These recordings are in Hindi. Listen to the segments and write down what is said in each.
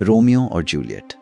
रोमियो और जूलियट।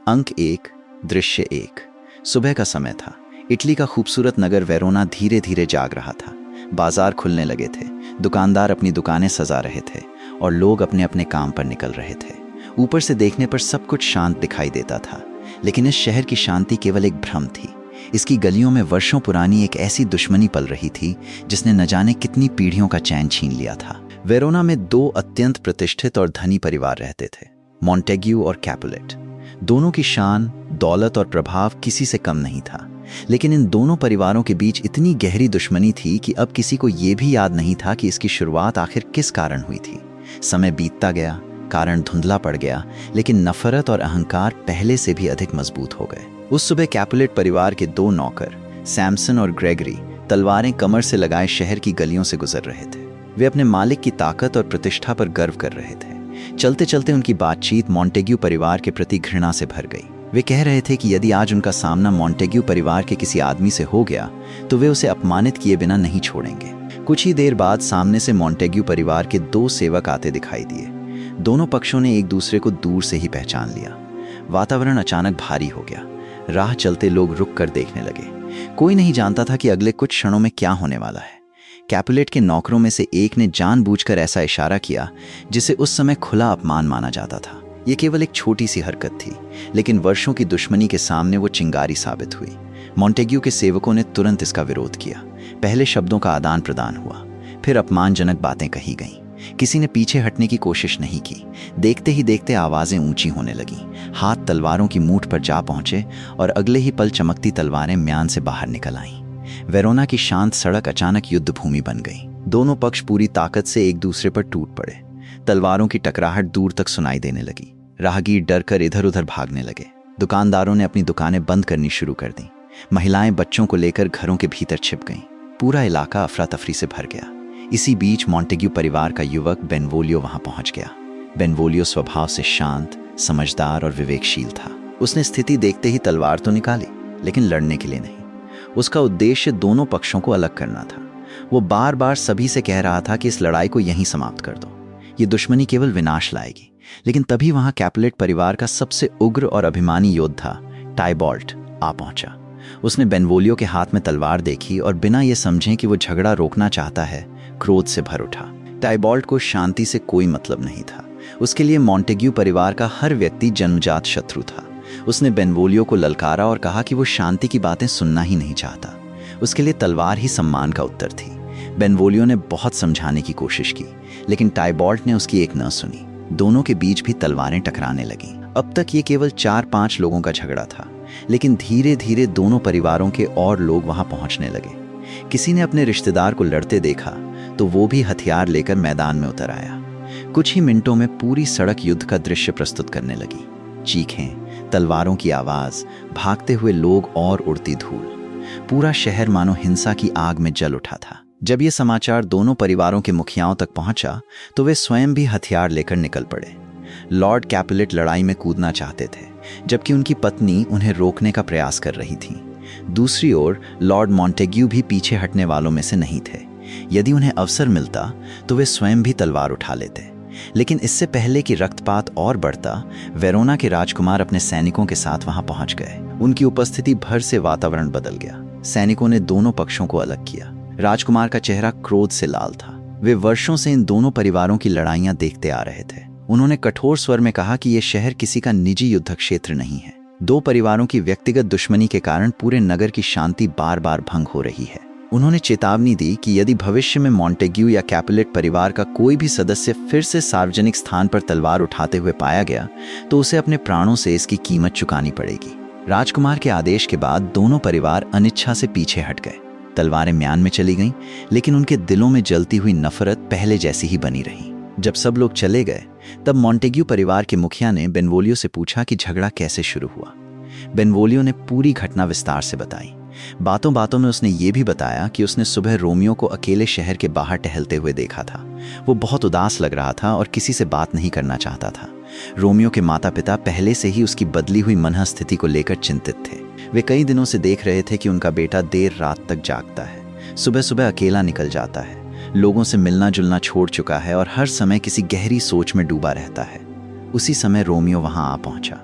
अंक 1, दृश्य 1। सुबह का समय था। इटली का खूबसूरत नगर वेरोना धीरे धीरे जाग रहा था। बाजार खुलने लगे थे, दुकानदार अपनी दुकानें सजा रहे थे और लोग अपने अपने काम पर निकल रहे थे। ऊपर से देखने पर सब कुछ शांत दिखाई देता था, लेकिन इस शहर की शांति केवल एक भ्रम थी। इसकी गलियों में वर्षों पुरानी एक ऐसी दुश्मनी पल रही थी जिसने न जाने कितनी पीढ़ियों का चैन छीन लिया था। वेरोना में दो अत्यंत प्रतिष्ठित और धनी परिवार रहते थे, मॉन्टेग्यू और कैपुलेट। दोनों की शान, दौलत और प्रभाव किसी से कम नहीं था, लेकिन इन दोनों परिवारों के बीच इतनी गहरी दुश्मनी थी कि अब किसी को यह भी याद नहीं था कि इसकी शुरुआत आखिर किस कारण हुई थी। समय बीतता गया, कारण धुंधला पड़ गया, लेकिन नफरत और अहंकार पहले से भी अधिक मजबूत हो गए। उस सुबह कैपुलेट परिवार के दो नौकर, सैमसन और ग्रेगरी, तलवारें कमर से लगाए शहर की गलियों से गुजर रहे थे। वे अपने मालिक की ताकत और प्रतिष्ठा पर गर्व कर रहे थे। चलते चलते उनकी बातचीत मॉन्टेग्यू परिवार के प्रति घृणा से भर गई। वे कह रहे थे कि यदि आज उनका सामना मॉन्टेग्यू परिवार के किसी आदमी से हो गया तो वे उसे अपमानित किए बिना नहीं छोड़ेंगे। कुछ ही देर बाद सामने से मॉन्टेग्यू परिवार के दो सेवक आते दिखाई दिए। दोनों पक्षों ने एक दूसरे को दूर से ही पहचान लिया। वातावरण अचानक भारी हो गया। राह चलते लोग रुक कर देखने लगे। कोई नहीं जानता था कि अगले कुछ क्षणों में क्या होने वाला है। कैपुलेट के नौकरों में से एक ने जानबूझकर ऐसा इशारा किया जिसे उस समय खुला अपमान माना जाता था। यह केवल एक छोटी सी हरकत थी, लेकिन वर्षों की दुश्मनी के सामने वो चिंगारी साबित हुई। मॉन्टेग्यू के सेवकों ने तुरंत इसका विरोध किया। पहले शब्दों का आदान प्रदान हुआ, फिर अपमानजनक बातें कही गईं। किसी ने पीछे हटने की कोशिश नहीं की। देखते ही देखते आवाजें ऊंची होने लगीं। हाथ तलवारों की मूठ पर जा पहुंचे और अगले ही पल चमकती तलवारें म्यान से बाहर निकल आईं। वेरोना की शांत सड़क अचानक युद्ध भूमि बन गई। दोनों पक्ष पूरी ताकत से एक दूसरे पर टूट पड़े। तलवारों की टकराहट दूर तक सुनाई देने लगी। राहगीर डरकर इधर उधर भागने लगे। दुकानदारों ने अपनी दुकानें बंद करनी शुरू कर दी। महिलाएं बच्चों को लेकर घरों के भीतर छिप गईं। पूरा इलाका अफरा तफरी से भर गया। इसी बीच मॉन्टेग्यू परिवार का युवक बेनवोलियो वहां पहुंच गया। बेनवोलियो स्वभाव से शांत, समझदार और विवेकशील था। उसने स्थिति देखते ही तलवार तो निकाली, लेकिन लड़ने के लिए नहीं। उसका उद्देश्य दोनों पक्षों को अलग करना था। वो बार बार सभी से कह रहा था कि इस लड़ाई को यहीं समाप्त कर दो। ये दुश्मनी केवल विनाश लाएगी। लेकिन तभी वहां कैपुलेट परिवार का सबसे उग्र और अभिमानी योद्धा टाइबॉल्ट आ पहुंचा। उसने बेनवोलियो के हाथ में तलवार देखी और बिना ये समझे कि वो झगड़ा रोकना चाहता है, क्रोध से भर उठा। टाइबॉल्ट को शांति से कोई मतलब नहीं था। उसके लिए मॉन्टेग्यू परिवार का हर व्यक्ति जन्मजात शत्रु था। उसने बेनवोलियो को ललकारा और कहा कि वो शांति की बातें सुनना ही नहीं चाहता। उसके लिए तलवार ही सम्मान का उत्तर थी। बेनवोलियो ने बहुत समझाने की कोशिश की, लेकिन टाइबॉल्ट ने उसकी एक न सुनी। दोनों के बीच भी तलवारें टकराने लगीं। अब तक ये केवल 4-5 लोगों का झगड़ा था, लेकिन धीरे धीरे दोनों परिवारों के और लोग वहां पहुंचने लगे। किसी ने अपने रिश्तेदार को लड़ते देखा तो वो भी हथियार लेकर मैदान में उतर आया। कुछ ही मिनटों में पूरी सड़क युद्ध का दृश्य प्रस्तुत करने लगी। चीखें, तलवारों की आवाज, भागते हुए लोग और उड़ती धूल। पूरा शहर मानो हिंसा की आग में जल उठा था। जब ये समाचार दोनों परिवारों के मुखियाओं तक पहुंचा तो वे स्वयं भी हथियार लेकर निकल पड़े। लॉर्ड कैपुलेट लड़ाई में कूदना चाहते थे, जबकि उनकी पत्नी उन्हें रोकने का प्रयास कर रही थी। दूसरी ओर लॉर्ड मॉन्टेग्यू भी पीछे हटने वालों में से नहीं थे। यदि उन्हें अवसर मिलता तो वे स्वयं भी तलवार उठा लेते। लेकिन इससे पहले कि रक्तपात और बढ़ता, वेरोना के राजकुमार अपने सैनिकों के साथ वहां पहुंच गए। उनकी उपस्थिति भर से वातावरण बदल गया। सैनिकों ने दोनों पक्षों को अलग किया। राजकुमार का चेहरा क्रोध से लाल था। वे वर्षों से इन दोनों परिवारों की लड़ाइयां देखते आ रहे थे। उन्होंने कठोर स्वर में कहा कि यह शहर किसी का निजी युद्ध क्षेत्र नहीं है। दो परिवारों की व्यक्तिगत दुश्मनी के कारण पूरे नगर की शांति बार बार भंग हो रही है। उन्होंने चेतावनी दी कि यदि भविष्य में मॉन्टेग्यू या कैपुलेट परिवार का कोई भी सदस्य फिर से सार्वजनिक स्थान पर तलवार उठाते हुए पाया गया तो उसे अपने प्राणों से इसकी कीमत चुकानी पड़ेगी। राजकुमार के आदेश के बाद दोनों परिवार अनिच्छा से पीछे हट गए। तलवारें म्यान में चली गईं, लेकिन उनके दिलों में जलती हुई नफरत पहले जैसी ही बनी रही। जब सब लोग चले गए तब मॉन्टेग्यू परिवार के मुखिया ने बेनवोलियो से पूछा कि झगड़ा कैसे शुरू हुआ। बेनवोलियो ने पूरी घटना विस्तार से बताई। बातों बातों में उसने ये भी बताया कि उसने सुबह रोमियो को अकेले शहर के बाहर टहलते हुए देखा था। वो बहुत उदास लग रहा था और किसी से बात नहीं करना चाहता था। रोमियो के माता पिता पहले से ही उसकी बदली हुई मनःस्थिति को लेकर चिंतित थे। वे कई दिनों से देख रहे थे कि उनका बेटा देर रात तक जागता है, सुबह सुबह अकेला निकल जाता है, लोगों से मिलना जुलना छोड़ चुका है और हर समय किसी गहरी सोच में डूबा रहता है। उसी समय रोमियो वहां आ पहुंचा।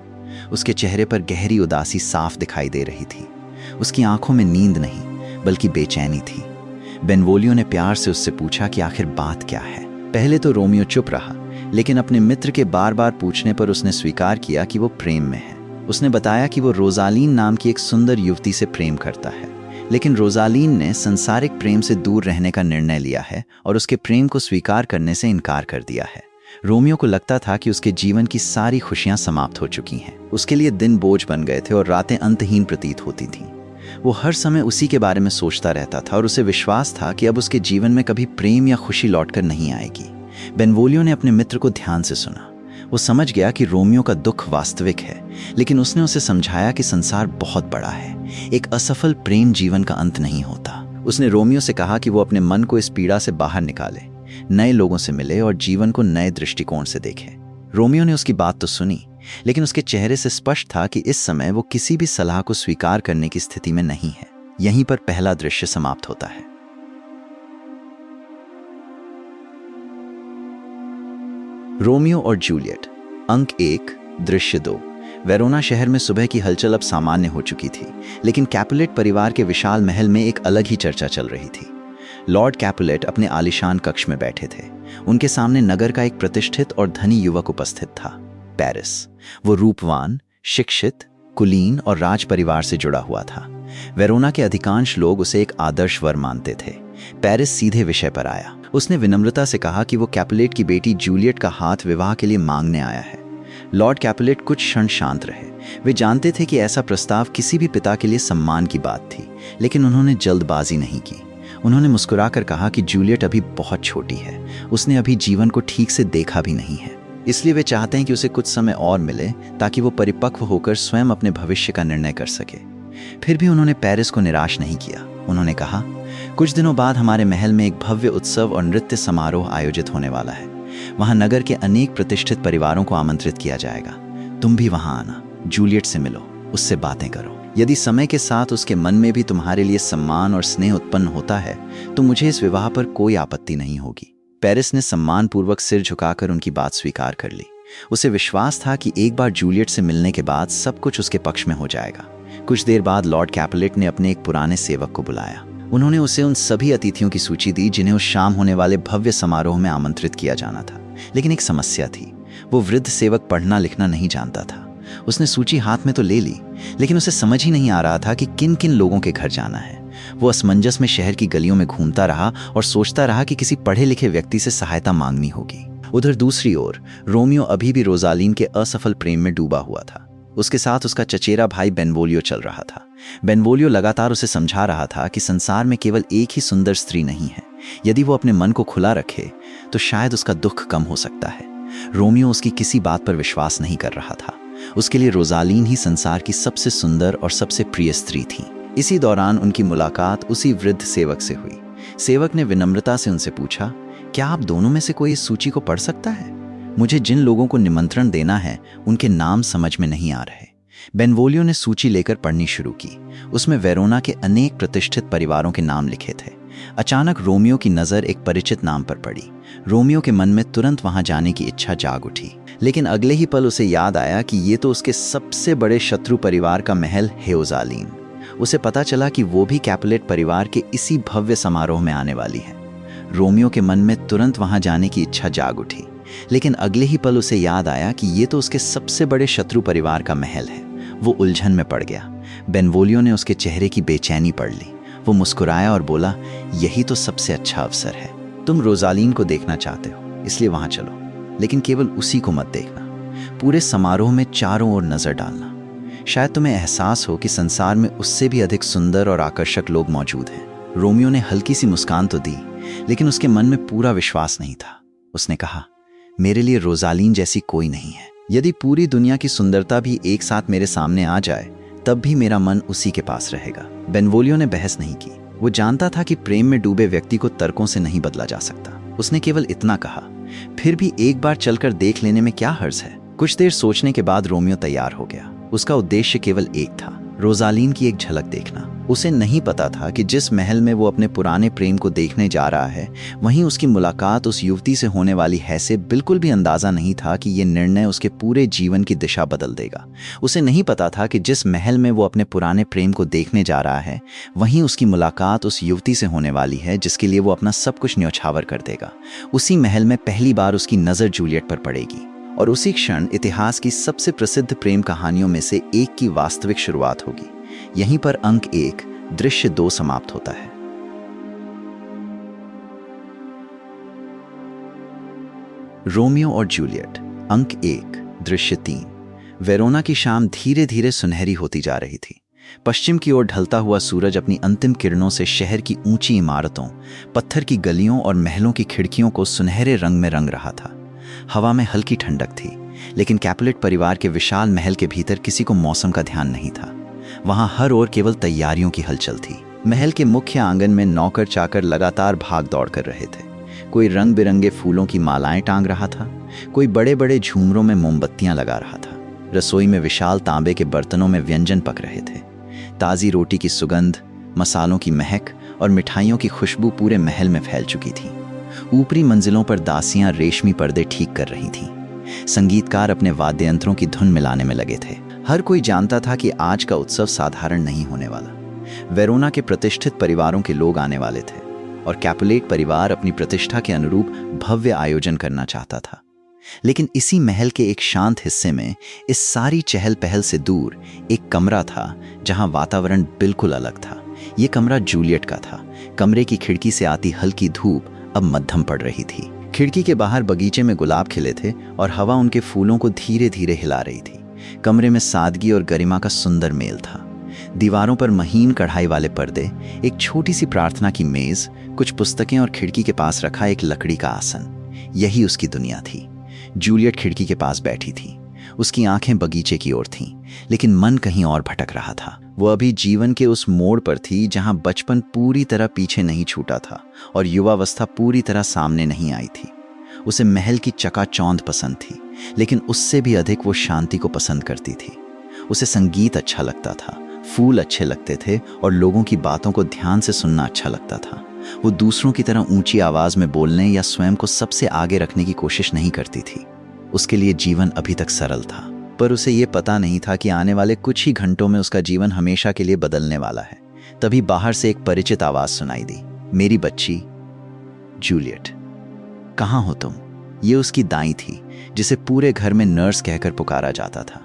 उसके चेहरे पर गहरी उदासी साफ दिखाई दे रही थी। उसकी आंखों में नींद नहीं बल्कि बेचैनी थी। बेनवोलियो ने प्यार से उससे पूछा कि आखिर बात क्या है। पहले तो रोमियो चुप रहा, लेकिन अपने मित्र के बार बार पूछने पर उसने स्वीकार किया कि वो प्रेम में है। उसने बताया कि वो रोजालीन नाम की एक सुंदर युवती से प्रेम करता है, लेकिन रोजालीन ने सांसारिक प्रेम से दूर रहने का निर्णय लिया है और उसके प्रेम को स्वीकार करने से इनकार कर दिया है। रोमियो को लगता था कि उसके जीवन की सारी खुशियां समाप्त हो चुकी हैं। उसके लिए दिन बोझ बन गए थे और रातें अंतहीन प्रतीत होती थीं। वो हर समय उसी के बारे में सोचता रहता था और उसे विश्वास था कि अब उसके जीवन में कभी प्रेम या खुशी लौटकर नहीं आएगी। बेनवोलियो ने अपने मित्र को ध्यान से सुना। वो समझ गया कि रोमियो का दुख वास्तविक है, लेकिन उसने उसे समझाया कि संसार बहुत बड़ा है। एक असफल प्रेम जीवन का अंत नहीं होता। उसने रोमियो से कहा कि वो अपने मन को इस पीड़ा से बाहर निकाले, नए लोगों से मिले और जीवन को नए दृष्टिकोण से देखे। रोमियो ने उसकी बात तो सुनी, लेकिन उसके चेहरे से स्पष्ट था कि इस समय वो किसी भी सलाह को स्वीकार करने की स्थिति में नहीं है। यहीं पर पहला दृश्य समाप्त होता है। रोमियो और जूलियट, अंक 1, दृश्य 2। वेरोना शहर में सुबह की हलचल अब सामान्य हो चुकी थी, लेकिन कैपुलेट परिवार के विशाल महल में एक अलग ही चर्चा चल रही थी। लॉर्ड कैपुलेट अपने आलीशान कक्ष में बैठे थे। उनके सामने नगर का एक प्रतिष्ठित और धनी युवक उपस्थित था, पेरिस। वो रूपवान, शिक्षित, कुलीन और राज परिवार से जुड़ा हुआ था। वेरोना के अधिकांश लोग उसे एक आदर्श वर मानते थे। पेरिस सीधे विषय पर आया। उसने विनम्रता से कहा कि वो कैपुलेट की बेटी जूलियट का हाथ विवाह के लिए मांगने आया है। लॉर्ड कैपुलेट कुछ क्षण शांत रहे। वे जानते थे कि ऐसा प्रस्ताव किसी भी पिता के लिए सम्मान की बात थी, लेकिन उन्होंने जल्दबाजी नहीं की। उन्होंने मुस्कुराकर कहा कि जूलियट अभी बहुत छोटी है, उसने अभी जीवन को ठीक से देखा भी नहीं है, इसलिए वे चाहते हैं कि उसे कुछ समय और मिले ताकि वो परिपक्व होकर स्वयं अपने भविष्य का निर्णय कर सके। फिर भी उन्होंने पेरिस को निराश नहीं किया। उन्होंने कहा, कुछ दिनों बाद हमारे महल में एक भव्य उत्सव और नृत्य समारोह आयोजित होने वाला है। वहां नगर के अनेक प्रतिष्ठित परिवारों को आमंत्रित किया जाएगा। तुम भी वहां आना, जूलियट से मिलो, उससे बातें करो। यदि समय के साथ उसके मन में भी तुम्हारे लिए सम्मान और स्नेह उत्पन्न होता है तो मुझे इस विवाह पर कोई आपत्ति नहीं होगी। पेरिस ने सम्मानपूर्वक सिर झुकाकर उनकी बात स्वीकार कर ली। उसे विश्वास था कि एक बार जूलियट से मिलने के बाद सब कुछ उसके पक्ष में हो जाएगा। कुछ देर बाद लॉर्ड कैपुलेट ने अपने एक पुराने सेवक को बुलाया। उन्होंने उसे उन सभी अतिथियों की सूची दी जिन्हें उस शाम होने वाले भव्य समारोह में आमंत्रित किया जाना था। लेकिन एक समस्या थी, वो वृद्ध सेवक पढ़ना लिखना नहीं जानता था। उसने सूची हाथ में तो ले ली, लेकिन उसे समझ ही नहीं आ रहा था कि किन किन लोगों के घर जाना है। वो असमंजस में शहर की गलियों में घूमता रहा और सोचता रहा कि किसी पढ़े लिखे व्यक्ति से सहायता मांगनी होगी। उधर दूसरी ओर रोमियो अभी भी रोजालीन के असफल प्रेम में डूबा हुआ था। उसके साथ उसका चचेरा भाई बेनवोलियो चल रहा था। बेनवोलियो लगातार उसे समझा रहा था कि संसार में केवल एक ही सुंदर स्त्री नहीं है। यदि वो अपने मन को खुला रखे तो शायद उसका दुख कम हो सकता है। रोमियो उसकी किसी बात पर विश्वास नहीं कर रहा था। उसके लिए रोजालीन ही संसार की सबसे सुंदर और सबसे प्रिय स्त्री थी। इसी दौरान उनकी मुलाकात उसी वृद्ध सेवक से हुई। सेवक ने विनम्रता से उनसे पूछा, क्या आप दोनों में से कोई इस सूची को पढ़ सकता है? मुझे जिन लोगों को निमंत्रण देना है उनके नाम समझ में नहीं आ रहे। बेनवोलियो ने सूची लेकर पढ़नी शुरू की। उसमें वेरोना के अनेक प्रतिष्ठित परिवारों के नाम लिखे थे। अचानक रोमियो की नज़र एक परिचित नाम पर पड़ी। रोमियो के मन में तुरंत वहां जाने की इच्छा जाग उठी, लेकिन अगले ही पल उसे याद आया कि ये तो उसके सबसे बड़े शत्रु परिवार का महल है, रोजालीन। उसे पता चला कि वो भी कैपुलेट परिवार के इसी भव्य समारोह में आने वाली है। रोमियो के मन में तुरंत वहां जाने की इच्छा जाग उठी, लेकिन अगले ही पल उसे याद आया कि ये तो उसके सबसे बड़े शत्रु परिवार का महल है। वो उलझन में पड़ गया। बेनवोलियो ने उसके चेहरे की बेचैनी पढ़ ली। वो मुस्कुराया और बोला, यही तो सबसे अच्छा अवसर है। तुम रोजालीन को देखना चाहते हो, इसलिए वहां चलो, लेकिन केवल उसी को मत देखना। पूरे समारोह में चारों ओर नजर डालना। शायद तुम्हें एहसास हो कि संसार में उससे भी अधिक सुंदर और आकर्षक लोग मौजूद हैं। रोमियो ने हल्की सी मुस्कान तो दी, लेकिन उसके मन में पूरा विश्वास नहीं था। उसने कहा, मेरे लिए रोजालीन जैसी कोई नहीं है। यदि पूरी दुनिया की सुंदरता भी एक साथ मेरे सामने आ जाए तब भी मेरा मन उसी के पास रहेगा। बेनवोलियो ने बहस नहीं की। वो जानता था कि प्रेम में डूबे व्यक्ति को तर्कों से नहीं बदला जा सकता। उसने केवल इतना कहा, फिर भी एक बार चलकर देख लेने में क्या हर्ज है। कुछ देर सोचने के बाद रोमियो तैयार हो गया। उसका उद्देश्य केवल एक था, रोजालीन की एक झलक देखना। उसे नहीं पता था कि जिस महल में वो अपने पुराने प्रेम को देखने जा रहा है, वहीं उसकी मुलाकात उस युवती से होने वाली है से बिल्कुल भी अंदाजा नहीं था कि ये निर्णय उसके पूरे जीवन की दिशा बदल देगा। उसे नहीं पता था कि जिस महल में वो अपने पुराने प्रेम को देखने जा रहा है, वहीं उसकी मुलाकात उस युवती से होने वाली है जिसके लिए वो अपना सब कुछ न्यौछावर कर देगा। उसी महल में पहली बार उसकी नज़र जूलियट पर पड़ेगी और उसी क्षण इतिहास की सबसे प्रसिद्ध प्रेम कहानियों में से एक की वास्तविक शुरुआत होगी। यहीं पर अंक 1 दृश्य 2 समाप्त होता है। रोमियो और जूलियट अंक 1 दृश्य 3। वेरोना की शाम धीरे धीरे सुनहरी होती जा रही थी। पश्चिम की ओर ढलता हुआ सूरज अपनी अंतिम किरणों से शहर की ऊंची इमारतों, पत्थर की गलियों और महलों की खिड़कियों को सुनहरे रंग में रंग रहा था। हवा में हल्की ठंडक थी, लेकिन कैपुलेट परिवार के विशाल महल के भीतर किसी को मौसम का ध्यान नहीं था। वहां हर ओर केवल तैयारियों की हलचल थी। महल के मुख्य आंगन में नौकर चाकर लगातार भाग दौड़ कर रहे थे। कोई रंग बिरंगे फूलों की मालाएं टांग रहा था, कोई बड़े बड़े झूमरों में मोमबत्तियां लगा रहा था। रसोई में विशाल तांबे के बर्तनों में व्यंजन पक रहे थे। ताज़ी रोटी की सुगंध, मसालों की महक और मिठाइयों की खुशबू पूरे महल में फैल चुकी थी। ऊपरी मंजिलों पर दासियां रेशमी पर्दे ठीक कर रही थीं। संगीतकार अपने वाद्य यंत्रों की धुन मिलाने में लगे थे। हर कोई जानता था कि आज का उत्सव साधारण नहीं होने वाला। वेरोना के प्रतिष्ठित परिवारों के लोग आने वाले थे और कैपुलेट परिवार अपनी प्रतिष्ठा के अनुरूप भव्य आयोजन करना चाहता था। लेकिन इसी महल के एक शांत हिस्से में, इस सारी चहल पहल से दूर, एक कमरा था जहां वातावरण बिल्कुल अलग था। ये कमरा जूलियट का था। कमरे की खिड़की से आती हल्की धूप अब मध्यम पड़ रही थी। खिड़की के बाहर बगीचे में गुलाब खिले थे और हवा उनके फूलों को धीरे धीरे हिला रही थी। कमरे में सादगी और गरिमा का सुंदर मेल था। दीवारों पर महीन कढ़ाई वाले पर्दे, एक छोटी सी प्रार्थना की मेज, कुछ पुस्तकें और खिड़की के पास रखा एक लकड़ी का आसन, यही उसकी दुनिया थी। जूलियट खिड़की के पास बैठी थी। उसकी आंखें बगीचे की ओर थीं, लेकिन मन कहीं और भटक रहा था। वो अभी जीवन के उस मोड़ पर थी जहां बचपन पूरी तरह पीछे नहीं छूटा था और युवावस्था पूरी तरह सामने नहीं आई थी। उसे महल की चकाचौंध पसंद थी, लेकिन उससे भी अधिक वो शांति को पसंद करती थी। उसे संगीत अच्छा लगता था, फूल अच्छे लगते थे और लोगों की बातों को ध्यान से सुनना अच्छा लगता था। वो दूसरों की तरह ऊंची आवाज में बोलने या स्वयं को सबसे आगे रखने की कोशिश नहीं करती थी। उसके लिए जीवन अभी तक सरल था, पर उसे ये पता नहीं था कि आने वाले कुछ ही घंटों में उसका जीवन हमेशा के लिए बदलने वाला है। तभी बाहर से एक परिचित आवाज सुनाई दी, मेरी बच्ची जूलियट, कहाँ हो तुम? ये उसकी दाई थी, जिसे पूरे घर में नर्स कहकर पुकारा जाता था।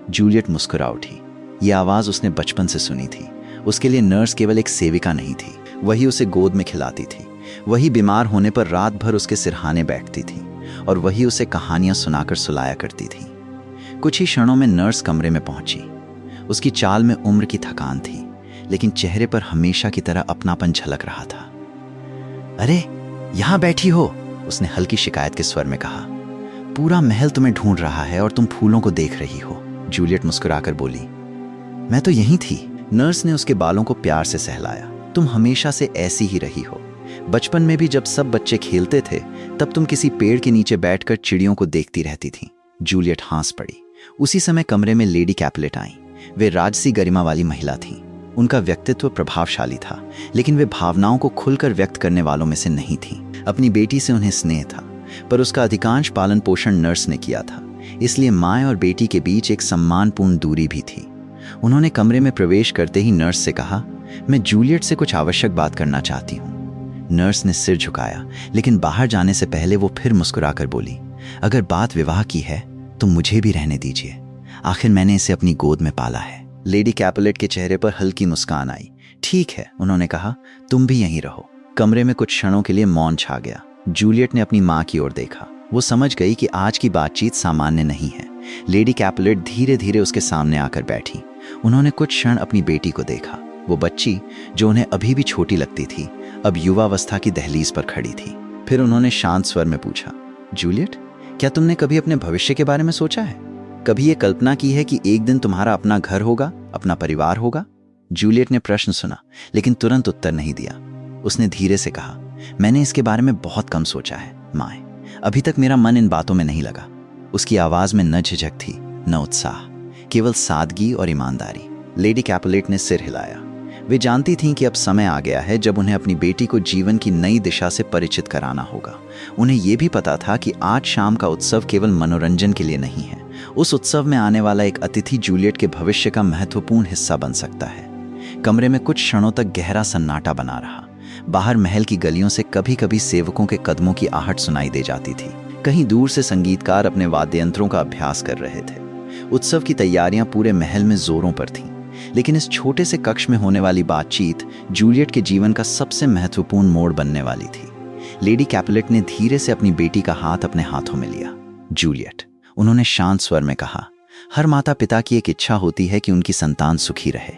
जूलियट मुस्कुरा उठी। ये आवाज उसने बचपन से सुनी थी। उसके लिए नर्स केवल एक सेविका नहीं थी, वही उसे गोद में खिलाती थी, वही बीमार होने पर रात भर उसके सिरहाने बैठती थी और वही उसे कहानियां सुनाकर सुलाया करती थी। कुछ ही क्षणों में नर्स कमरे में पहुंची। उसकी चाल में उम्र की थकान थी, लेकिन चेहरे पर हमेशा की तरह अपनापन झलक रहा था। अरे, यहां बैठी हो, उसने हल्की शिकायत के स्वर में कहा। पूरा महल तुम्हें ढूंढ रहा है और तुम फूलों को देख रही हो। जूलियट मुस्कुराकर बोली, मैं तो यहीं थी। नर्स ने उसके बालों को प्यार से सहलाया। तुम हमेशा से ऐसी ही रही हो। बचपन में भी जब सब बच्चे खेलते थे, तब तुम किसी पेड़ के नीचे बैठकर चिड़ियों को देखती रहती थी। जूलियट हंस पड़ी। उसी समय कमरे में लेडी कैपुलेट आई। वे राजसी गरिमा वाली महिला थीं। उनका व्यक्तित्व प्रभावशाली था, लेकिन वे भावनाओं को खुलकर व्यक्त करने वालों में से नहीं थीं। अपनी बेटी से उन्हें स्नेह था, पर उसका अधिकांश पालन पोषण नर्स ने किया था, इसलिए माँ और बेटी के बीच एक सम्मानपूर्ण दूरी भी थी। उन्होंने कमरे में प्रवेश करते ही नर्स से कहा, मैं जूलियट से कुछ आवश्यक बात करना चाहती हूँ। नर्स ने सिर झुकाया, लेकिन बाहर जाने से पहले वो फिर मुस्कुराकर बोली, अगर बात विवाह की है तो मुझे भी रहने दीजिए। आखिर मैंने इसे अपनी गोद में पाला है। लेडी कैपुलेट के चेहरे पर हल्की मुस्कान आई। ठीक है, उन्होंने कहा, तुम भी यहीं रहो। कमरे में कुछ क्षणों के लिए मौन छा गया। जूलियट ने अपनी माँ की ओर देखा। वो समझ गई कि आज की बातचीत सामान्य नहीं है। लेडी कैपुलेट धीरे धीरे उसके सामने आकर बैठी। उन्होंने कुछ क्षण अपनी बेटी को देखा। वो बच्ची, जो उन्हें अभी भी छोटी लगती थी, अब युवावस्था की दहलीज पर खड़ी थी। फिर उन्होंने शांत स्वर में पूछा, जूलियट, क्या तुमने कभी अपने भविष्य के बारे में सोचा है? कभी ये कल्पना की है कि एक दिन तुम्हारा अपना घर होगा, अपना परिवार होगा? जूलियट ने प्रश्न सुना, लेकिन तुरंत उत्तर नहीं दिया। उसने धीरे से कहा, मैंने इसके बारे में बहुत कम सोचा है माए। अभी तक मेरा मन इन बातों में नहीं लगा। उसकी आवाज में न झिझक थी, न उत्साह, केवल सादगी और ईमानदारी। लेडी कैपुलेट ने सिर हिलाया। वे जानती थीं कि अब समय आ गया है जब उन्हें अपनी बेटी को जीवन की नई दिशा से परिचित कराना होगा। उन्हें यह भी पता था कि आज शाम का उत्सव केवल मनोरंजन के लिए नहीं है। उस उत्सव में आने वाला एक अतिथि जूलियट के भविष्य का महत्वपूर्ण हिस्सा बन सकता है। कमरे में कुछ क्षणों तक गहरा सन्नाटा बना रहा। बाहर महल की गलियों से कभी कभी सेवकों के कदमों की आहट सुनाई दे जाती थी। कहीं दूर से संगीतकार अपने वाद्य यंत्रों का अभ्यास कर रहे थे। उत्सव की तैयारियां पूरे महल में जोरों पर थीं। लेकिन इस छोटे से कक्ष में होने वाली बातचीत जूलियट के जीवन का सबसे महत्वपूर्ण मोड़ बनने वाली थी। लेडी कैपुलेट ने धीरे से अपनी बेटी का हाथ अपने हाथों में लिया। जूलियट, उन्होंने शांत स्वर में कहा, हर माता पिता की एक इच्छा होती है कि उनकी संतान सुखी रहे।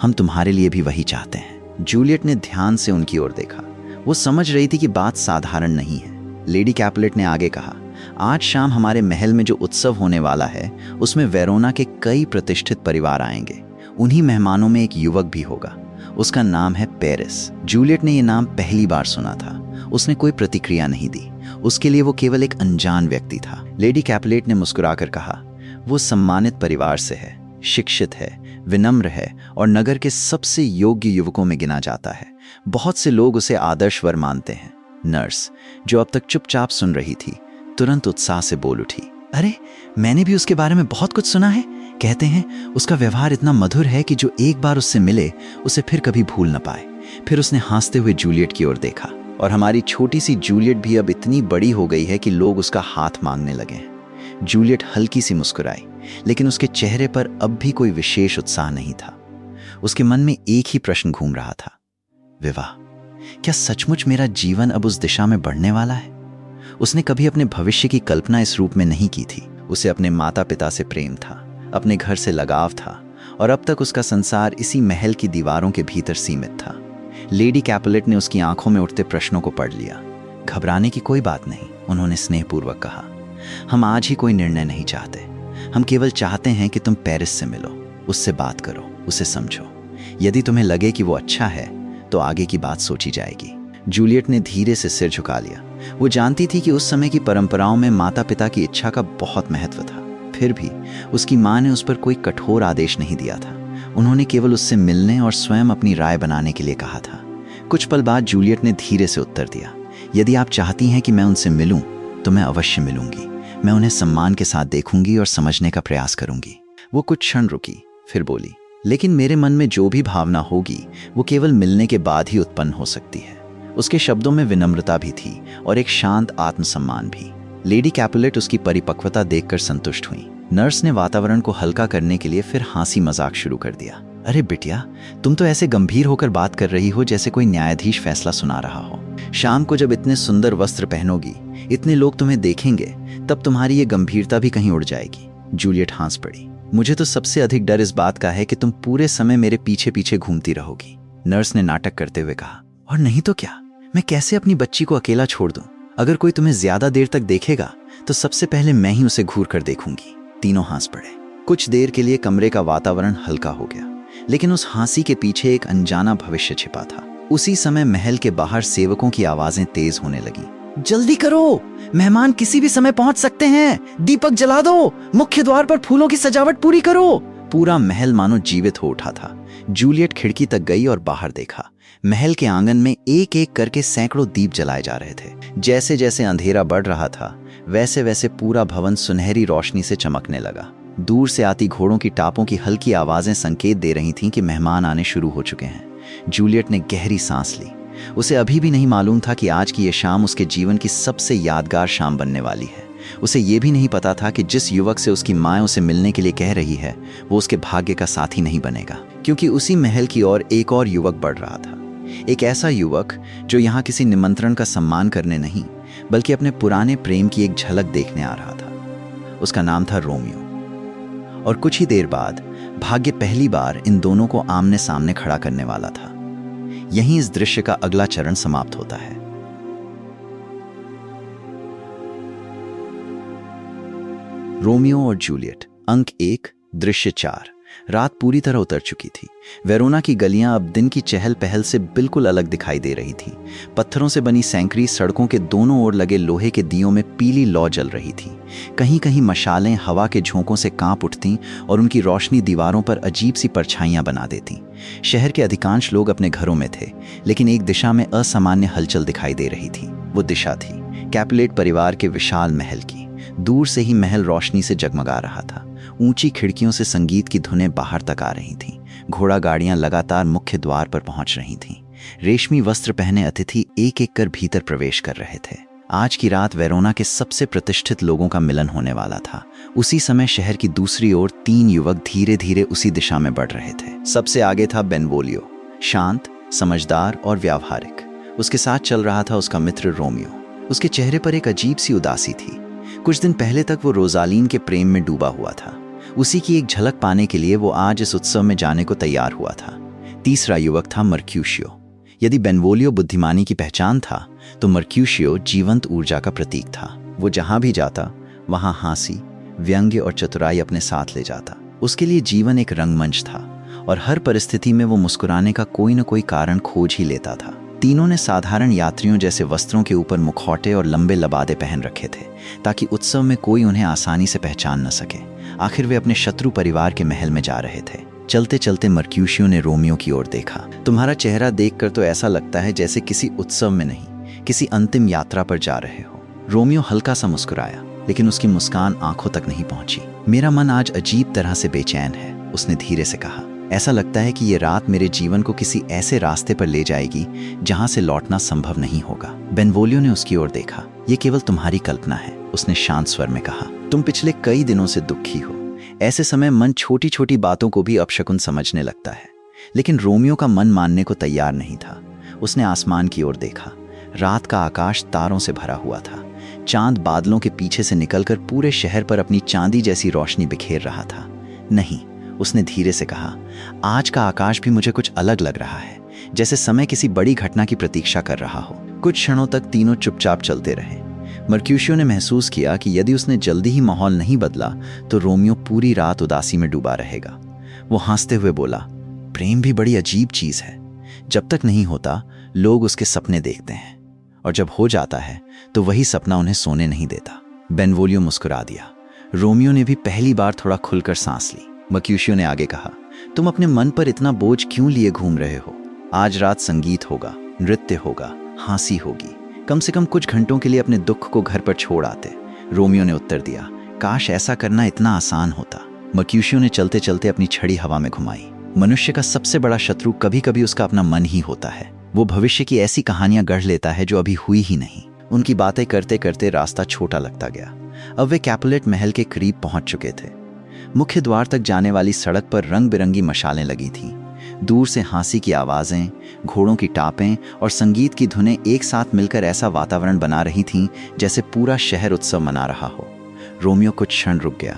हम तुम्हारे लिए भी वही चाहते हैं। जूलियट ने ध्यान से उनकी ओर देखा। वो समझ रही थी कि बात साधारण नहीं है। लेडी कैपुलेट ने आगे कहा, आज शाम हमारे महल में जो उत्सव होने वाला है उसमें वेरोना के कई प्रतिष्ठित परिवार आएंगे। उन्हीं मेहमानों में एक युवक भी होगा। उसका नाम है पेरिस। जूलियट ने यह नाम पहली बार सुना था। उसने कोई प्रतिक्रिया नहीं दी। उसके लिए वो केवल एक अनजान व्यक्ति था। लेडी कैपुलेट ने मुस्कुराकर कहा, वो सम्मानित परिवार से है, शिक्षित है, विनम्र है और नगर के सबसे योग्य युवकों में गिना जाता है। बहुत से लोग उसे आदर्शवर मानते हैं। नर्स, जो अब तक चुपचाप सुन रही थी, तुरंत उत्साह से बोल उठी, अरे, मैंने भी उसके बारे में बहुत कुछ सुना है। कहते हैं उसका व्यवहार इतना मधुर है कि जो एक बार उससे मिले उसे फिर कभी भूल न पाए। फिर उसने हंसते हुए जूलियट की ओर देखा। और हमारी छोटी सी जूलियट भी अब इतनी बड़ी हो गई है कि लोग उसका हाथ मांगने लगे हैं। जूलियट हल्की सी मुस्कुराई, लेकिन उसके चेहरे पर अब भी कोई विशेष उत्साह नहीं था। उसके मन में एक ही प्रश्न घूम रहा था, विवाह, क्या सचमुच मेरा जीवन अब उस दिशा में बढ़ने वाला है? उसने कभी अपने भविष्य की कल्पना इस रूप में नहीं की थी। उसे अपने माता पिता से प्रेम था, अपने घर से लगाव था, और अब तक उसका संसार इसी महल की दीवारों के भीतर सीमित था। लेडी कैपुलेट ने उसकी आंखों में उठते प्रश्नों को पढ़ लिया। घबराने की कोई बात नहीं, उन्होंने स्नेहपूर्वक कहा। हम आज ही कोई निर्णय नहीं चाहते। हम केवल चाहते हैं कि तुम पेरिस से मिलो, उससे बात करो, उसे समझो। यदि तुम्हें लगे कि वो अच्छा है तो आगे की बात सोची जाएगी। जूलियट ने धीरे से सिर झुका लिया। वो जानती थी कि उस समय की परंपराओं में माता पिता की इच्छा का बहुत महत्व था। फिर भी उसकी माँ ने उस पर कोई कठोर आदेश नहीं दिया था। उन्होंने केवल उससे मिलने और स्वयं अपनी राय बनाने के लिए कहा था। कुछ पल बाद जूलियट ने धीरे से उत्तर दिया, यदि आप चाहती हैं कि मैं उनसे मिलूं तो मैं अवश्य मिलूंगी। मैं उन्हें सम्मान के साथ देखूंगी और समझने का प्रयास करूंगी। वो कुछ क्षण रुकी, फिर बोली, लेकिन मेरे मन में जो भी भावना होगी वो केवल मिलने के बाद ही उत्पन्न हो सकती है। उसके शब्दों में विनम्रता भी थी और एक शांत आत्मसम्मान भी। लेडी कैपुलेट उसकी परिपक्वता देखकर संतुष्ट हुई। नर्स ने वातावरण को हल्का करने के लिए फिर हंसी मजाक शुरू कर दिया। अरे बिटिया, तुम तो ऐसे गंभीर होकर बात कर रही हो जैसे कोई न्यायाधीश फैसला सुना रहा हो। शाम को जब इतने सुंदर वस्त्र पहनोगी, इतने लोग तुम्हें देखेंगे, तब तुम्हारी ये गंभीरता भी कहीं उड़ जाएगी। जूलियट हंस पड़ी। मुझे तो सबसे अधिक डर इस बात का है कि तुम पूरे समय मेरे पीछे पीछे घूमती रहोगी, नर्स ने नाटक करते हुए कहा। और नहीं तो क्या, मैं कैसे अपनी बच्ची को अकेला छोड़ दूं? अगर कोई तुम्हें ज्यादा देर तक देखेगा तो सबसे पहले मैं ही उसे घूर कर देखूंगी। तीनों हंस पड़े। कुछ देर के लिए कमरे का वातावरण हल्का हो गया, लेकिन उस हंसी के पीछे एक अनजाना भविष्य छिपा था। उसी समय महल के बाहर सेवकों की आवाजें तेज होने लगी। जल्दी करो, मेहमान किसी भी समय पहुंच सकते हैं। दीपक जला दो, मुख्य द्वार पर फूलों की सजावट पूरी करो। पूरा महल मानो जीवित हो उठा था। जूलियट खिड़की तक गई और बाहर देखा। महल के आंगन में एक एक करके सैकड़ों दीप जलाए जा रहे थे। जैसे जैसे अंधेरा बढ़ रहा था, वैसे वैसे पूरा भवन सुनहरी रोशनी से चमकने लगा। दूर से आती घोड़ों की टापों की हल्की आवाजें संकेत दे रही थीं कि मेहमान आने शुरू हो चुके हैं। जूलियट ने गहरी सांस ली। उसे अभी भी नहीं मालूम था कि आज की यह शाम उसके जीवन की सबसे यादगार शाम बनने वाली है। उसे यह भी नहीं पता था कि जिस युवक से उसकी माँ उसे मिलने के लिए कह रही है, वो उसके भाग्य का साथी नहीं बनेगा, क्योंकि उसी महल की ओर एक और युवक बढ़ रहा था। एक ऐसा युवक जो यहाँ किसी निमंत्रण का सम्मान करने नहीं, बल्कि अपने पुराने प्रेम की एक झलक देखने आ रहा था। उसका नाम था रोमियो। और कुछ ही देर बाद भाग्य पहली बार इन दोनों को आमने सामने खड़ा करने वाला था। यहीं इस दृश्य का अगला चरण समाप्त होता है। रोमियो और जूलियट, अंक 1, दृश्य 4। रात पूरी तरह उतर चुकी थी। वेरोना की गलियां अब दिन की चहल पहल से बिल्कुल अलग दिखाई दे रही थी। पत्थरों से बनी सैंकड़ी सड़कों के दोनों ओर लगे लोहे के दियों में पीली लौ जल रही थी। कहीं कहीं मशालें हवा के झोंकों से कांप उठतीं और उनकी रोशनी दीवारों पर अजीब सी परछाइयां बना देती। शहर के अधिकांश लोग अपने घरों में थे, लेकिन एक दिशा में असामान्य हलचल दिखाई दे रही थी। वो दिशा थी कैपुलेट परिवार के विशाल महल की। दूर से ही महल रोशनी से जगमगा रहा था। ऊंची खिड़कियों से संगीत की धुनें बाहर तक आ रही थीं। घोड़ा गाड़ियां लगातार मुख्य द्वार पर पहुंच रही थीं। रेशमी वस्त्र पहने अतिथि एक एक कर भीतर प्रवेश कर रहे थे। आज की रात वेरोना के सबसे प्रतिष्ठित लोगों का मिलन होने वाला था। उसी समय शहर की दूसरी ओर 3 युवक धीरे धीरे उसी दिशा में बढ़ रहे थे। सबसे आगे था बेनवोलियो, शांत, समझदार और व्यावहारिक। उसके साथ चल रहा था उसका मित्र रोमियो। उसके चेहरे पर एक अजीब सी उदासी थी। कुछ दिन पहले तक वो रोजालीन के प्रेम में डूबा हुआ था। उसी की एक झलक पाने के लिए वो आज इस उत्सव में जाने को तैयार हुआ था। तीसरा युवक था मर्क्यूशियो। यदि बेनवोलियो बुद्धिमानी की पहचान था, तो मर्क्यूशियो जीवंत ऊर्जा का प्रतीक था। वो जहां भी जाता वहां हांसी, व्यंग्य और चतुराई अपने साथ ले जाता। उसके लिए जीवन एक रंगमंच था और हर परिस्थिति में वो मुस्कुराने का कोई न कोई कारण खोज ही लेता था। तीनों ने साधारण यात्रियों जैसे वस्त्रों के ऊपर मुखौटे और लंबे लबादे पहन रखे थे, ताकि उत्सव में कोई उन्हें आसानी से पहचान न सके। आखिर वे अपने शत्रु परिवार के महल में जा रहे थे। चलते चलते मर्क्यूशियो ने रोमियो की ओर देखा। तुम्हारा चेहरा देखकर तो ऐसा लगता है जैसे किसी उत्सव में नहीं, किसी अंतिम यात्रा पर जा रहे हो। रोमियो हल्का सा मुस्कुराया, लेकिन उसकी मुस्कान आंखों तक नहीं पहुंची। मेरा मन आज अजीब तरह से बेचैन है, उसने धीरे से कहा। ऐसा लगता है कि ये रात मेरे जीवन को किसी ऐसे रास्ते पर ले जाएगी जहां से लौटना संभव नहीं होगा। बेनवोलियो ने उसकी ओर देखा। ये केवल तुम्हारी कल्पना है, उसने शांत स्वर में कहा। तुम पिछले कई दिनों से दुखी हो। ऐसे समय मन छोटी छोटी बातों को भी अपशकुन समझने लगता है। लेकिन रोमियो का मन मानने को तैयार नहीं था। उसने आसमान की ओर देखा। रात का आकाश तारों से भरा हुआ था। चांद बादलों के पीछे से निकलकर पूरे शहर पर अपनी चांदी जैसी रोशनी बिखेर रहा था। नहीं, उसने धीरे से कहा, आज का आकाश भी मुझे कुछ अलग लग रहा है, जैसे समय किसी बड़ी घटना की प्रतीक्षा कर रहा हो। कुछ क्षणों तक तीनों चुपचाप चलते रहे। मर्क्यूशियो ने महसूस किया कि यदि उसने जल्दी ही माहौल नहीं बदला तो रोमियो पूरी रात उदासी में डूबा रहेगा। वो हंसते हुए बोला, प्रेम भी बड़ी अजीब चीज है। जब तक नहीं होता, लोग उसके सपने देखते हैं, और जब हो जाता है तो वही सपना उन्हें सोने नहीं देता। बेनवोलियो मुस्कुरा दिया। रोमियो ने भी पहली बार थोड़ा खुलकर सांस ली। मर्क्यूशियो ने आगे कहा, तुम अपने मन पर इतना बोझ क्यों लिए घूम रहे हो? आज रात संगीत होगा, नृत्य होगा, हंसी होगी। कम से कम कुछ घंटों के लिए अपने दुख को घर पर छोड़ आते। रोमियो ने उत्तर दिया, काश ऐसा करना इतना आसान होता। मर्क्यूशियो ने चलते चलते अपनी छड़ी हवा में घुमाई। मनुष्य का सबसे बड़ा शत्रु कभी कभी उसका अपना मन ही होता है। वो भविष्य की ऐसी कहानियां गढ़ लेता है जो अभी हुई ही नहीं। उनकी बातें करते करते रास्ता छोटा लगता गया। अब वे कैपुलेट महल के करीब पहुंच चुके थे। मुख्य द्वार तक जाने वाली सड़क पर रंग बिरंगी मशालें लगी थीं। दूर से हंसी की आवाज़ें, घोड़ों की टापें और संगीत की धुनें एक साथ मिलकर ऐसा वातावरण बना रही थीं जैसे पूरा शहर उत्सव मना रहा हो। रोमियो कुछ क्षण रुक गया।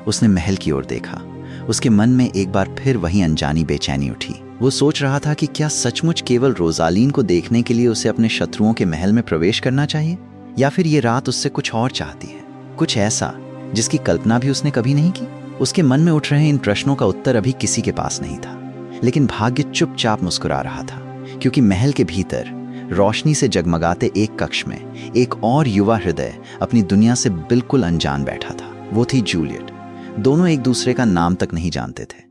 उसने महल की ओर देखा। उसके मन में एक बार फिर वही अनजानी बेचैनी उठी। वो सोच रहा था कि क्या सचमुच केवल रोजालीन को देखने के लिए उसे अपने शत्रुओं के महल में प्रवेश करना चाहिए, या फिर ये रात उससे कुछ और चाहती है, कुछ ऐसा जिसकी कल्पना भी उसने कभी नहीं की। उसके मन में उठ रहे इन प्रश्नों का उत्तर अभी किसी के पास नहीं था, लेकिन भाग्य चुपचाप मुस्कुरा रहा था, क्योंकि महल के भीतर रोशनी से जगमगाते एक कक्ष में एक और युवा हृदय अपनी दुनिया से बिल्कुल अनजान बैठा था। वो थी जूलियट। दोनों एक दूसरे का नाम तक नहीं जानते थे,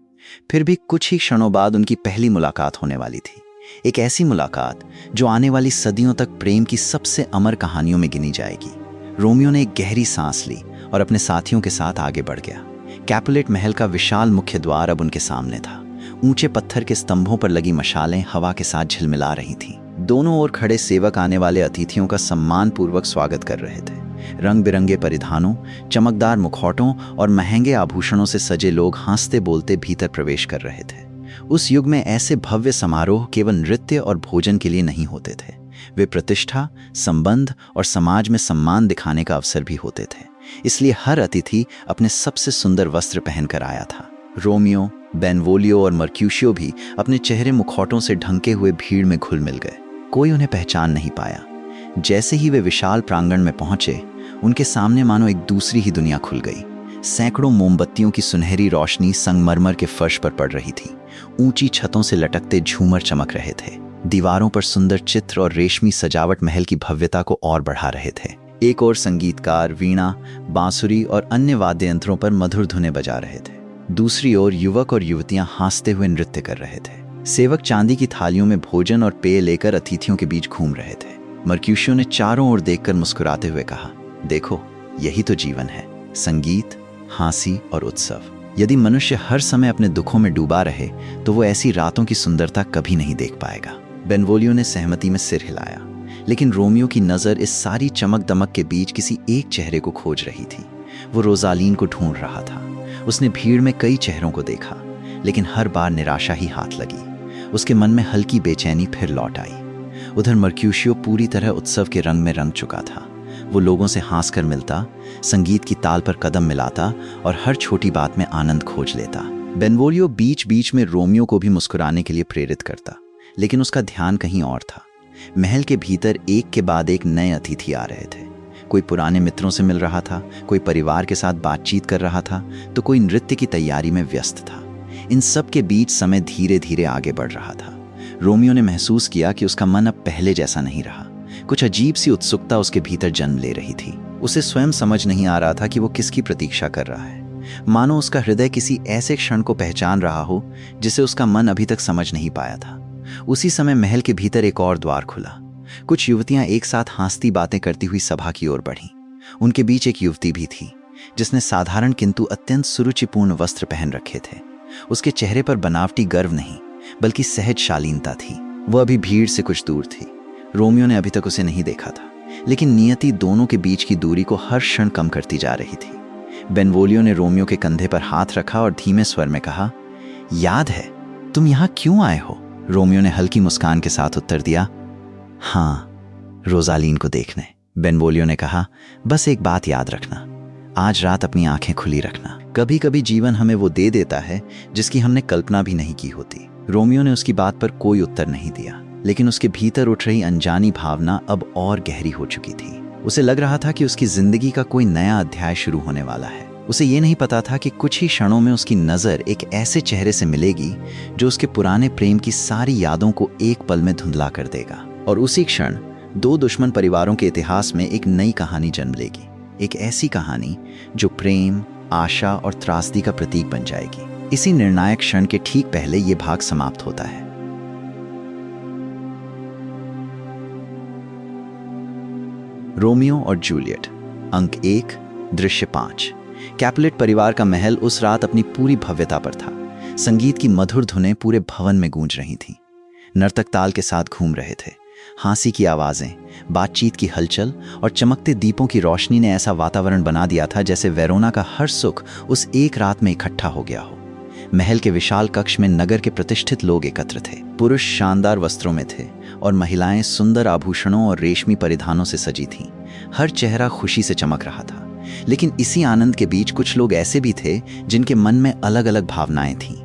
फिर भी कुछ ही क्षणों बाद उनकी पहली मुलाकात होने वाली थी। एक ऐसी मुलाकात जो आने वाली सदियों तक प्रेम की सबसे अमर कहानियों में गिनी जाएगी। रोमियो ने एक गहरी सांस ली और अपने साथियों के साथ आगे बढ़ गया। कैपुलेट महल का विशाल मुख्य द्वार अब उनके सामने था। ऊंचे पत्थर के स्तंभों पर लगी मशालें हवा के साथ झिलमिला रही थीं। दोनों ओर खड़े सेवक आने वाले अतिथियों का सम्मानपूर्वक स्वागत कर रहे थे। रंग बिरंगे परिधानों, चमकदार मुखौटों और महंगे आभूषणों से सजे लोग हंसते बोलते भीतर प्रवेश कर रहे थे। उस युग में ऐसे भव्य समारोह केवल नृत्य और भोजन के लिए नहीं होते थे। वे प्रतिष्ठा, संबंध और समाज में सम्मान दिखाने का अवसर भी होते थे। इसलिए हर अतिथि अपने सबसे सुंदर वस्त्र पहनकर आया था। रोमियो, बेनवोलियो और मर्क्यूशियो भी अपने चेहरे मुखौटों से ढंके हुए भीड़ में घुल मिल गए। कोई उन्हें पहचान नहीं पाया। जैसे ही वे विशाल प्रांगण में पहुंचे, उनके सामने मानो एक दूसरी ही दुनिया खुल गई। सैकड़ों मोमबत्तियों की सुनहरी रोशनी संगमरमर के फर्श पर पड़ रही थी। ऊंची छतों से लटकते झूमर चमक रहे थे। दीवारों पर सुंदर चित्र और रेशमी सजावट महल की भव्यता को और बढ़ा रहे थे। एक और संगीतकार वीणा, बांसुरी और अन्य वाद्य यंत्रों पर मधुर धुनें बजा रहे थे। दूसरी ओर युवक और युवतियां हंसते हुए नृत्य कर रहे थे। सेवक चांदी की थालियों में भोजन और पेय लेकर अतिथियों के बीच घूम रहे थे। मर्क्यूशियो ने चारों ओर देखकर मुस्कुराते हुए कहा, देखो, यही तो जीवन है, संगीत, हंसी और उत्सव। यदि मनुष्य हर समय अपने दुखों में डूबा रहे तो वो ऐसी रातों की सुंदरता कभी नहीं देख पाएगा। बेनवोलियो ने सहमति में सिर हिलाया, लेकिन रोमियो की नज़र इस सारी चमक दमक के बीच किसी एक चेहरे को खोज रही थी। वो रोजालीन को ढूंढ रहा था। उसने भीड़ में कई चेहरों को देखा, लेकिन हर बार निराशा ही हाथ लगी। उसके मन में हल्की बेचैनी फिर लौट आई। उधर मर्क्यूशियो पूरी तरह उत्सव के रंग में रंग चुका था। वो लोगों से हंसकर मिलता, संगीत की ताल पर कदम मिलाता और हर छोटी बात में आनंद खोज लेता। बेनवोलियो बीच बीच में रोमियो को भी मुस्कुराने के लिए प्रेरित करता, लेकिन उसका ध्यान कहीं और था। महल के भीतर एक के बाद एक नए अतिथि आ रहे थे। कोई पुराने मित्रों से मिल रहा था, कोई परिवार के साथ बातचीत कर रहा था, तो कोई नृत्य की तैयारी में व्यस्त था। इन सब के बीच समय धीरे धीरे आगे बढ़ रहा था। रोमियो ने महसूस किया कि उसका मन अब पहले जैसा नहीं रहा। कुछ अजीब सी उत्सुकता उसके भीतर जन्म ले रही थी। उसे स्वयं समझ नहीं आ रहा था कि वो किसकी प्रतीक्षा कर रहा है। मानो उसका हृदय किसी ऐसे क्षण को पहचान रहा हो जिसे उसका मन अभी तक समझ नहीं पाया था। उसी समय महल के भीतर एक और द्वार खुला। कुछ युवतियां एक साथ हंसती बातें करती हुई सभा की ओर बढ़ीं। उनके बीच एक युवती भी थी, जिसने साधारण किंतु अत्यंत सुरुचिपूर्ण वस्त्र पहन रखे थे। उसके चेहरे पर बनावटी गर्व नहीं, बल्कि सहज शालीनता थी। वह अभी भीड़ से कुछ दूर थी। रोमियो ने अभी तक उसे नहीं देखा था, लेकिन नियति दोनों के बीच की दूरी को हर क्षण कम करती जा रही थी। बेनवोलियो ने रोमियो के कंधे पर हाथ रखा और धीमे स्वर में कहा, याद है, तुम यहाँ क्यों आए हो? रोमियो ने हल्की मुस्कान के साथ उत्तर दिया, हाँ, रोजालीन को देखने। बेनवोलियो ने कहा, बस एक बात याद रखना, आज रात अपनी आंखें खुली रखना। कभी कभी जीवन हमें वो दे देता है जिसकी हमने कल्पना भी नहीं की होती। रोमियो ने उसकी बात पर कोई उत्तर नहीं दिया, लेकिन उसके भीतर उठ रही अनजानी भावना अब और गहरी हो चुकी थी। उसे लग रहा था कि उसकी जिंदगी का कोई नया अध्याय शुरू होने वाला है। उसे ये नहीं पता था कि कुछ ही क्षणों में उसकी नज़र एक ऐसे चेहरे से मिलेगी जो उसके पुराने प्रेम की सारी यादों को एक पल में धुंधला कर देगा। और उसी क्षण दो दुश्मन परिवारों के इतिहास में एक नई कहानी जन्म लेगी। एक ऐसी कहानी जो प्रेम, आशा और त्रासदी का प्रतीक बन जाएगी। इसी निर्णायक क्षण के ठीक पहले ये भाग समाप्त होता है। रोमियो और जूलियट, अंक 1, दृश्य 5। कैपुलेट परिवार का महल उस रात अपनी पूरी भव्यता पर था। संगीत की मधुर धुनें पूरे भवन में गूंज रही थीं। नर्तक ताल के साथ घूम रहे थे। हंसी की आवाजें, बातचीत की हलचल और चमकते दीपों की रोशनी ने ऐसा वातावरण बना दिया था जैसे वेरोना का हर सुख उस एक रात में इकट्ठा हो गया हो। महल के विशाल कक्ष में नगर के प्रतिष्ठित लोग एकत्र थे। पुरुष शानदार वस्त्रों में थे और महिलाएं सुंदर आभूषणों और रेशमी परिधानों से सजी थीं। हर चेहरा खुशी से चमक रहा था। लेकिन इसी आनंद के बीच कुछ लोग ऐसे भी थे जिनके मन में अलग अलग भावनाएं थीं।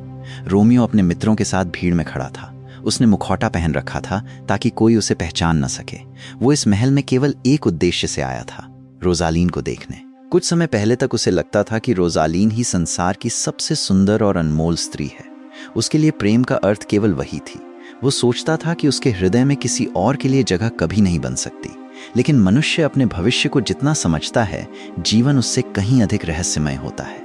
रोमियो अपने मित्रों के साथ भीड़ में खड़ा था। उसने मुखौटा पहन रखा था ताकि कोई उसे पहचान न सके। वो इस महल में केवल एक उद्देश्य से आया था, रोजालीन को देखने। कुछ समय पहले तक उसे लगता था कि रोजालीन ही संसार की सबसे सुंदर और अनमोल स्त्री है। उसके लिए प्रेम का अर्थ केवल वही थी। वो सोचता था कि उसके हृदय में किसी और के लिए जगह कभी नहीं बन सकती। लेकिन मनुष्य अपने भविष्य को जितना समझता है, जीवन उससे कहीं अधिक रहस्यमय होता है।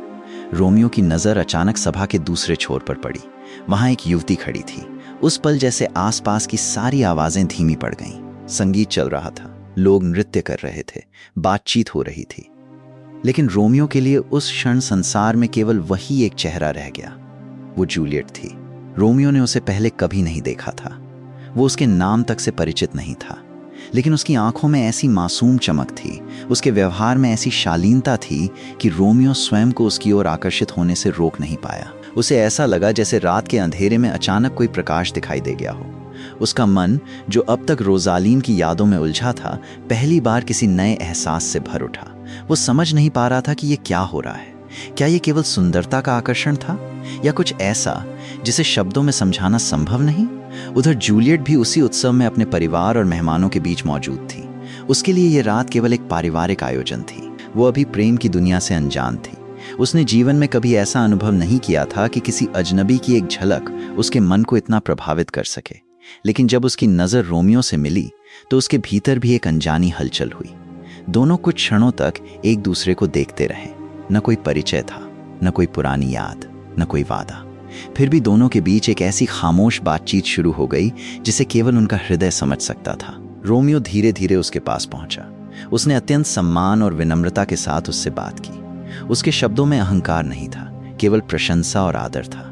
रोमियो की नज़र अचानक सभा के दूसरे छोर पर पड़ी। वहां एक युवती खड़ी थी। उस पल जैसे आसपास की सारी आवाजें धीमी पड़ गईं। संगीत चल रहा था, लोग नृत्य कर रहे थे, बातचीत हो रही थी। लेकिन रोमियो के लिए उस क्षण संसार में केवल वही एक चेहरा रह गया। वो जूलियट थी। रोमियो ने उसे पहले कभी नहीं देखा था। वो उसके नाम तक से परिचित नहीं था, लेकिन उसकी आंखों में ऐसी मासूम चमक थी, उसके व्यवहार में ऐसी शालीनता थी कि रोमियो स्वयं को उसकी ओर आकर्षित होने से रोक नहीं पाया। उसे ऐसा लगा जैसे रात के अंधेरे में अचानक कोई प्रकाश दिखाई दे गया हो। उसका मन, जो अब तक रोजालीन की यादों में उलझा था, पहली बार किसी नए एहसास से भर उठा। वो समझ नहीं पा रहा था कि ये क्या हो रहा है। क्या ये केवल सुंदरता का आकर्षण था या कुछ ऐसा जिसे शब्दों में समझाना संभव नहीं? उधर जूलियट भी उसी उत्सव में अपने परिवार और मेहमानों के बीच मौजूद थी। उसके लिए ये रात केवल एक पारिवारिक आयोजन थी। वो अभी प्रेम की दुनिया से अनजान थी। उसने जीवन में कभी ऐसा अनुभव नहीं किया था कि किसी अजनबी की एक झलक उसके मन को इतना प्रभावित कर सके। लेकिन जब उसकी नज़र रोमियो से मिली तो उसके भीतर भी एक अनजानी हलचल हुई। दोनों कुछ क्षणों तक एक दूसरे को देखते रहे। न कोई परिचय था, न कोई पुरानी याद, न कोई वादा। फिर भी दोनों के बीच एक ऐसी खामोश बातचीत शुरू हो गई जिसे केवल उनका हृदय समझ सकता था। रोमियो धीरे धीरे उसके पास पहुंचा। उसने अत्यंत सम्मान और विनम्रता के साथ उससे बात की। उसके शब्दों में अहंकार नहीं था, केवल प्रशंसा और आदर था।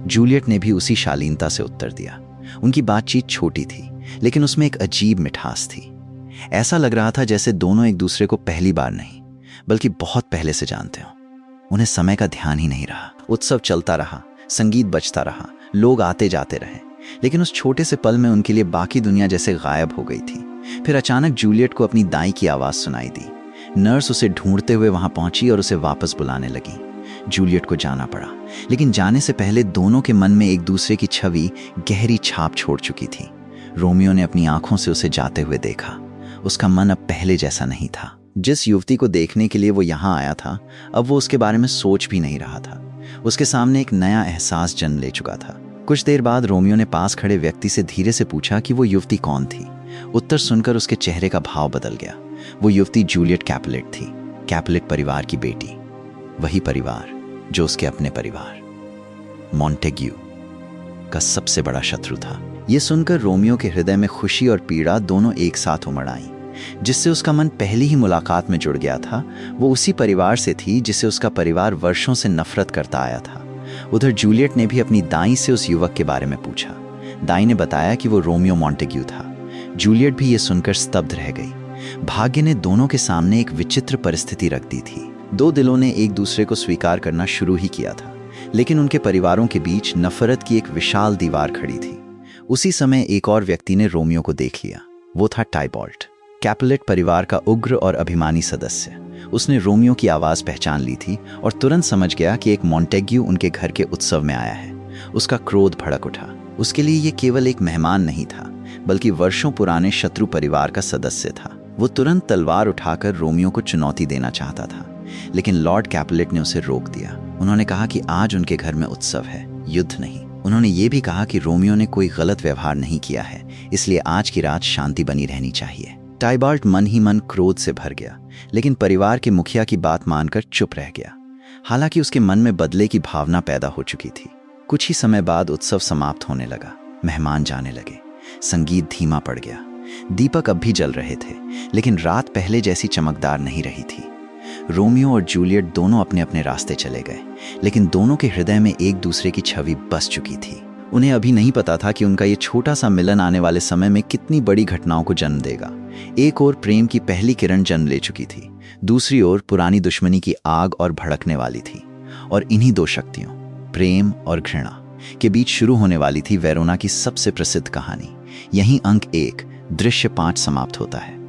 जूलियट ने भी उसी शालीनता से उत्तर दिया। उनकी बातचीत छोटी थी, लेकिन उसमें एक अजीब मिठास थी। ऐसा लग रहा था जैसे दोनों एक दूसरे को पहली बार नहीं, बल्कि बहुत पहले से जानते हो। उन्हें समय का ध्यान ही नहीं रहा। उत्सव चलता रहा, संगीत बजता रहा, लोग आते जाते रहे, लेकिन उस छोटे से पल में उनके लिए बाकी दुनिया जैसे गायब हो गई थी। फिर अचानक जूलियट को अपनी दाई की आवाज़ सुनाई दी। नर्स उसे ढूंढते हुए वहां पहुंची और उसे वापस बुलाने लगी। जूलियट को जाना पड़ा, लेकिन जाने से पहले दोनों के मन में एक दूसरे की छवि गहरी छाप छोड़ चुकी थी। रोमियो ने अपनी आंखों से उसे जाते हुए देखा। उसका मन अब पहले जैसा नहीं था। जिस युवती को देखने के लिए वो यहाँ आया था, अब वो उसके बारे में सोच भी नहीं रहा था। उसके सामने एक नया एहसास जन्म ले चुका था। कुछ देर बाद रोमियो ने पास खड़े व्यक्ति से धीरे से पूछा कि वो युवती कौन थी। उत्तर सुनकर उसके चेहरे का भाव बदल गया। वो युवती जूलियट कैपुलेट थी, कैपुलेट परिवार की बेटी। वही परिवार जो उसके अपने परिवार मॉन्टेग्यू का सबसे बड़ा शत्रु था। ये सुनकर रोमियो के हृदय में खुशी और पीड़ा दोनों एक साथ उमड़ आई। जिससे उसका मन पहली ही मुलाकात में जुड़ गया था, वो उसी परिवार से थी जिसे उसका परिवार वर्षों से नफरत करता आया था। उधर जूलियट ने भी अपनी दाई से उस युवक के बारे में पूछा। दाई ने बताया कि वो रोमियो मॉन्टेग्यू था। जूलियट भी ये सुनकर स्तब्ध रह गई। भाग्य ने दोनों के सामने एक विचित्र परिस्थिति रख दी थी। दो दिलों ने एक दूसरे को स्वीकार करना शुरू ही किया था, लेकिन उनके परिवारों के बीच नफरत की एक विशाल दीवार खड़ी थी। उसी समय एक और व्यक्ति ने रोमियो को देख लिया। वो था टाइबॉल्ट, कैपुलेट परिवार का उग्र और अभिमानी सदस्य। उसने रोमियो की आवाज़ पहचान ली थी और तुरंत समझ गया कि एक मॉन्टेग्यू उनके घर के उत्सव में आया है। उसका क्रोध भड़क उठा। उसके लिए ये केवल एक मेहमान नहीं था, बल्कि वर्षों पुराने शत्रु परिवार का सदस्य था। वो तुरंत तलवार उठाकर रोमियो को चुनौती देना चाहता था, लेकिन लॉर्ड कैपुलेट ने उसे रोक दिया। उन्होंने कहा कि आज उनके घर में उत्सव है, युद्ध नहीं। उन्होंने ये भी कहा कि रोमियो ने कोई गलत व्यवहार नहीं किया है, इसलिए आज की रात शांति बनी रहनी चाहिए। टाइबॉल्ट मन ही मन क्रोध से भर गया, लेकिन परिवार के मुखिया की बात मानकर चुप रह गया। हालांकि उसके मन में बदले की भावना पैदा हो चुकी थी। कुछ ही समय बाद उत्सव समाप्त होने लगा। मेहमान जाने लगे। संगीत धीमा पड़ गया। दीपक अब भी जल रहे थे, लेकिन रात पहले जैसी चमकदार नहीं रही थी। रोमियो और जूलियट दोनों अपने अपने रास्ते चले गए, लेकिन दोनों के हृदय में एक दूसरे की छवि बस चुकी थी। उन्हें अभी नहीं पता था कि उनका ये छोटा सा मिलन आने वाले समय में कितनी बड़ी घटनाओं को जन्म देगा। एक ओर प्रेम की पहली किरण जन्म ले चुकी थी, दूसरी ओर पुरानी दुश्मनी की आग और भड़कने वाली थी। और इन्हीं दो शक्तियों, प्रेम और घृणा, के बीच शुरू होने वाली थी वेरोना की सबसे प्रसिद्ध कहानी। यहीं अंक 1 दृश्य 5 समाप्त होता है।